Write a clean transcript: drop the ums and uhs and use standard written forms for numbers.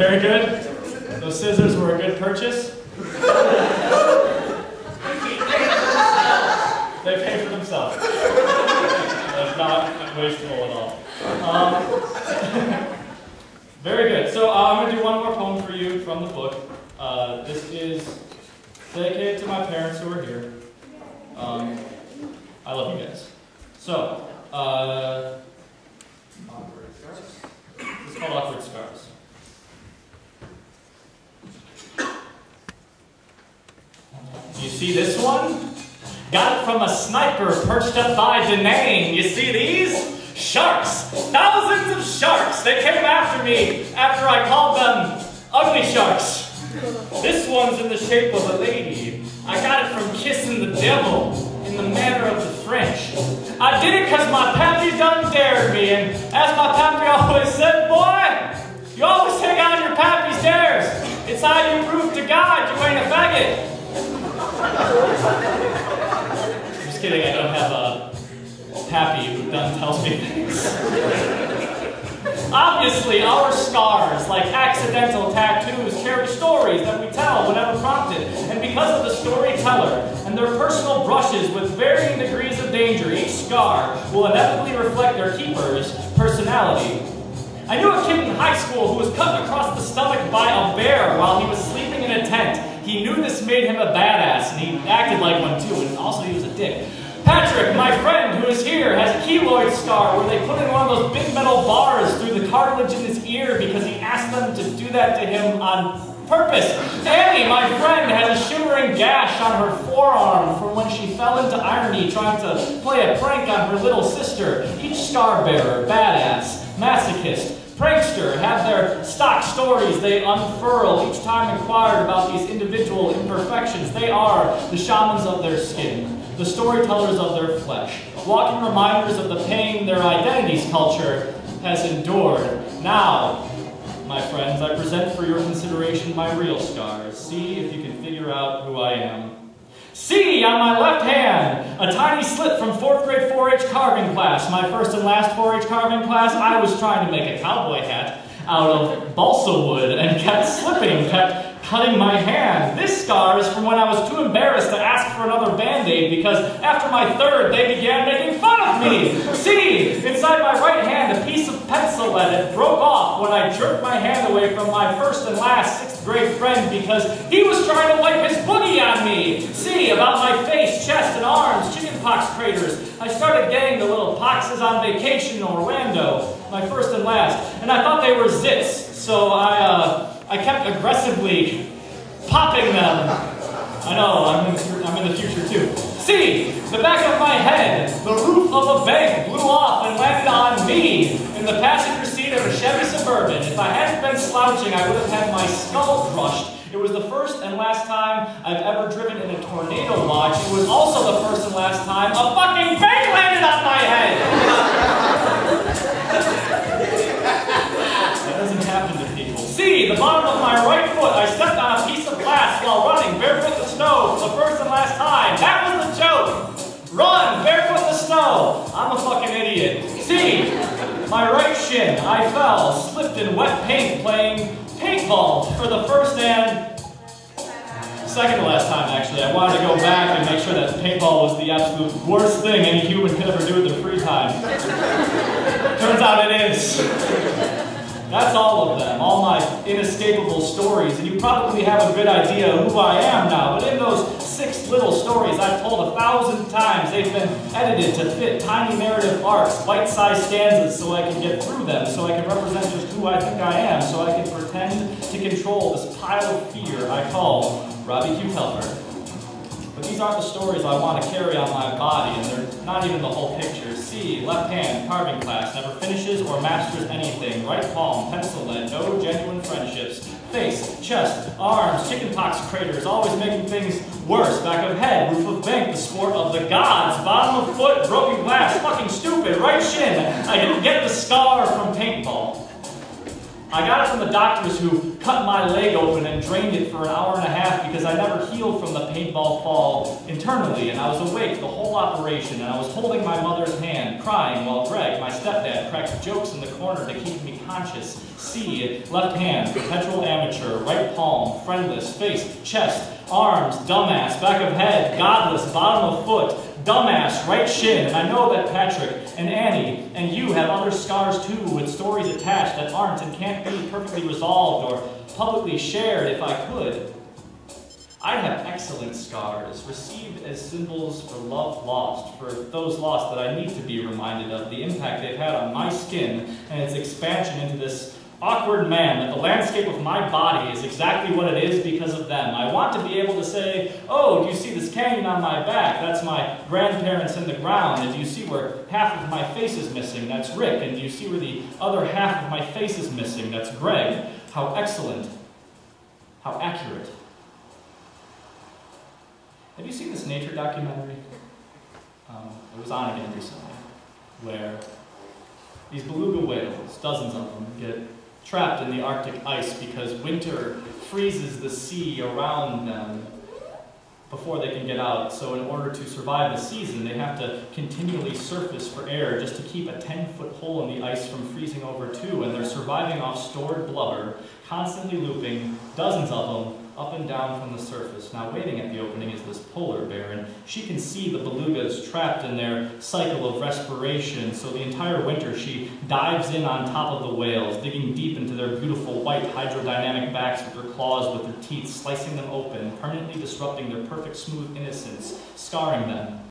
Very good. Those scissors were a good purchase. They pay for themselves. That's not wasteful at all. Very good. So I'm going to do one more poem for you from the book. This is dedicated to my parents who are here. I love you guys. So, it's called Awkward Scars. You see this one? Got it from a sniper perched up by Da Nang. You see these? Sharks! Thousands of sharks! They came after me after I called them ugly sharks. This one's in the shape of a lady. I got it from kissing the devil in the manner of the French. I did it because my pappy done dared me, and as my pappy always said, boy, you always take on your pappy's dares. It's how you prove to God you ain't a faggot. Just kidding, I don't have a pappy who done tells me things. Obviously, our scars, like accidental tattoos, carry stories that we tell whenever prompted. And because of the storyteller and their personal brushes with varying degrees of danger, each scar will inevitably reflect their keeper's personality. I knew a kid in high school who was cut across the stomach by a bear while he was sleeping in a tent. He knew this made him a badass, and he acted like one too, and also he was a dick. Patrick, my friend who is here, has a keloid scar where they put in one of those big metal bars through the cartilage in his ear because he asked them to do that to him on purpose. Annie, my friend, has a shimmering gash on her forearm from when she fell into irony trying to play a prank on her little sister. Each scar bearer, badass, masochist, prankster have their stock stories they unfurl, each time inquired about these individual imperfections. They are the shamans of their skin, the storytellers of their flesh, walking reminders of the pain their identity's culture has endured. Now, my friends, I present for your consideration my real scars. See if you can figure out who I am. See, on my left hand, a tiny slit from 4th grade 4-H carving class. My first and last 4-H carving class, I was trying to make a cowboy hat out of balsa wood and kept slipping, kept cutting my hand. This scar is from when I was too embarrassed to ask for another Band-Aid because after my third, they began making fun of me. See, inside my right hand, a piece of pencil lead broke off when I jerked my hand away from my first and last 6th grade friend because he was trying to wipe his boogie on me. See, about my face, chest, and arms, chickenpox craters. I started getting the little poxes on vacation in Orlando, my first and last, and I thought they were zits, so I kept aggressively popping them. I know, I'm in the future too. See, the back of my head, the roof of a bank blew off and landed on me in the passenger seat of a Chevy Suburban. If I hadn't been slouching, I would have had my skull crushed. It was the first and last time I've ever driven in a tornado watch. It was also the first and last time a fucking bank landed on my head! That doesn't happen to people. See, the bottom of my right foot, I stepped on a piece of glass while running barefoot in the snow for the first and last time. That was the joke! Run, barefoot in the snow! I'm a fucking idiot. See, my right shin, I fell, slipped in wet paint playing paintball for the first and second to last time, actually. I wanted to go back and make sure that paintball was the absolute worst thing any human could ever do in their free time. Turns out it is. That's all of them, all my inescapable stories, and you probably have a good idea of who I am now, but in those 6 little stories I've told 1,000 times, they've been edited to fit tiny narrative arcs, bite-sized stanzas so I can get through them, so I can represent just who I think I am, so I can pretend to control this pile of fear I call Robbie Q. Telfer. But these aren't the stories I want to carry on my body, and they're not even the whole picture. See, left hand, carving class, never finishes or masters anything. Right palm, pencil lead, no genuine friendships. Face, chest, arms, chickenpox craters, always making things worse. Back of head, roof of bank, the sport of the gods. Bottom of foot, broken glass, fucking stupid. Right shin, I didn't get the scar from paintball. I got it from the doctors who cut my leg open and drained it for an hour and a half because I never healed from the paintball fall internally, and I was awake the whole operation, and I was holding my mother's hand, crying, while Greg, my stepdad, cracked jokes in the corner to keep me conscious. See, left hand, perpetual amateur, right palm, friendless, face, chest, arms, dumbass, back of head, godless, bottom of foot, dumbass, right shin. And I know that Patrick and Annie and you have other scars too, with stories attached that aren't and can't be perfectly resolved or publicly shared if I could. I have excellent scars, received as symbols for love lost, for those lost that I need to be reminded of, the impact they've had on my skin and its expansion into this awkward man, that the landscape of my body is exactly what it is because of them. I want to be able to say, oh, do you see this canyon on my back? That's my grandparents in the ground. And do you see where half of my face is missing? That's Rick. And do you see where the other half of my face is missing? That's Greg. How excellent. How accurate. Have you seen this nature documentary? It was on again recently, where these beluga whales, dozens of them, get trapped in the Arctic ice because winter freezes the sea around them before they can get out. So in order to survive the season, they have to continually surface for air just to keep a 10-foot hole in the ice from freezing over too. And they're surviving off stored blubber, constantly looping, dozens of them, up and down from the surface. Now waiting at the opening is this polar bear, and she can see the belugas trapped in their cycle of respiration, so the entire winter she dives in on top of the whales, digging deep into their beautiful white hydrodynamic backs with her claws, with her teeth, slicing them open, permanently disrupting their perfect smooth innocence, scarring them.